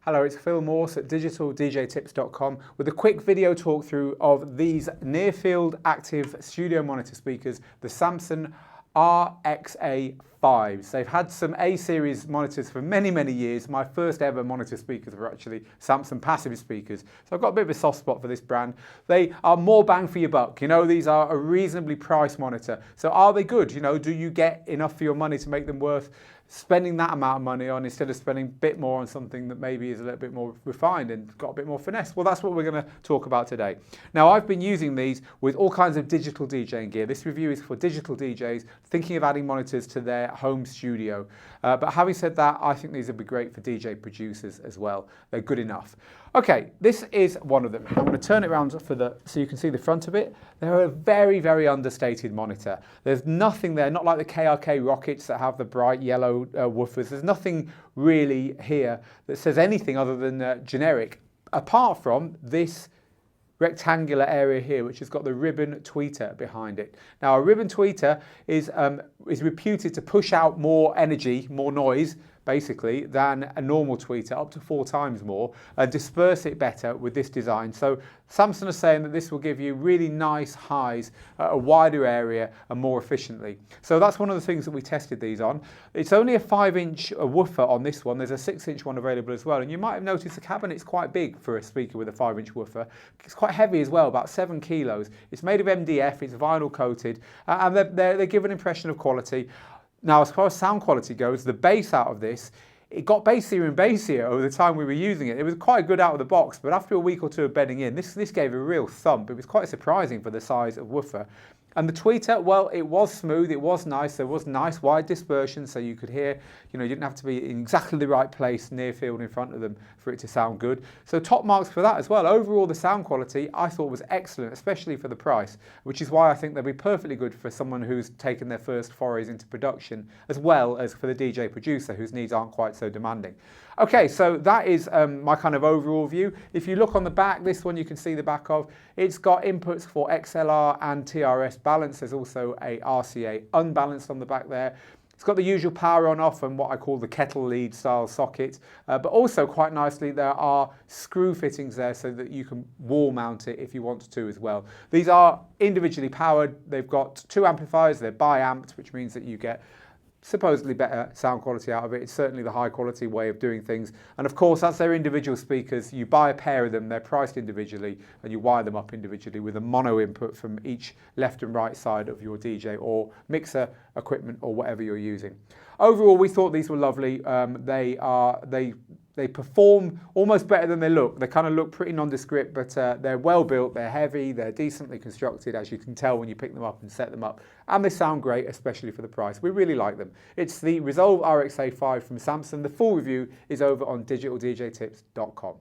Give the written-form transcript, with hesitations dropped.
Hello, it's Phil Morse at digitaldjtips.com with a quick video talk through of these near-field active studio monitor speakers, the Samson RXA5s. They've had some A-series monitors for many, many years. My first ever monitor speakers were actually Samson passive speakers. So I've got a bit of a soft spot for this brand. They are more bang for your buck. You know, these are a reasonably priced monitor. So are they good? You know, do you get enough for your money to make them worth spending that amount of money on instead of spending a bit more on something that maybe is a little bit more refined and got a bit more finesse? Well, that's what we're going to talk about today. Now, I've been using these with all kinds of digital DJing gear. This review is for digital DJs thinking of adding monitors to their home studio. But having said that, I think these would be great for DJ producers as well. They're good enough. Okay, this is one of them. I'm going to turn it around so you can see the front of it. They're a very, very understated monitor. There's nothing there, not like the KRK Rockets that have the bright yellow woofers. There's nothing really here that says anything other than generic, apart from this rectangular area here, which has got the ribbon tweeter behind it. Now, a ribbon tweeter is reputed to push out more energy, more noise, basically, than a normal tweeter, up to 4 times more, and disperse it better with this design. So Samson is saying that this will give you really nice highs at a wider area and more efficiently. So that's one of the things that we tested these on. It's only a 5-inch woofer on this one. There's a 6-inch one available as well. And you might have noticed the cabinet's quite big for a speaker with a 5-inch woofer. It's quite heavy as well, about 7 kilos. It's made of MDF, it's vinyl coated, and they give an impression of quality. Now, as far as sound quality goes, the bass out of this, it got bassier and bassier over the time we were using it. It was quite good out of the box, but after a week or two of bedding in, this gave a real thump. It was quite surprising for the size of woofer. And the tweeter, well, it was smooth, it was nice, there was nice wide dispersion, so you could hear, you know, you didn't have to be in exactly the right place near field in front of them for it to sound good. So top marks for that as well. Overall, the sound quality I thought was excellent, especially for the price, which is why I think they'll be perfectly good for someone who's taken their first forays into production, as well as for the DJ producer whose needs aren't quite so demanding. Okay, so that is my kind of overall view. If you look on the back, this one you can see the back of, it's got inputs for XLR and TRS balance. There's also a RCA unbalanced on the back there. It's got the usual power on off and what I call the kettle lead style socket, but also quite nicely there are screw fittings there so that you can wall mount it if you want to as well. These are individually powered. They've got 2 amplifiers, they're bi-amped, which means that you get supposedly better sound quality out of it. It's certainly the high quality way of doing things. And of course, as they're individual speakers, you buy a pair of them, they're priced individually, and you wire them up individually with a mono input from each left and right side of your DJ or mixer equipment or whatever you're using. Overall, we thought these were lovely. They perform almost better than they look. They kind of look pretty nondescript, but they're well built, they're heavy, they're decently constructed, as you can tell when you pick them up and set them up. And they sound great, especially for the price. We really like them. It's the Resolve RXA5 from Samson. The full review is over on digitaldjtips.com.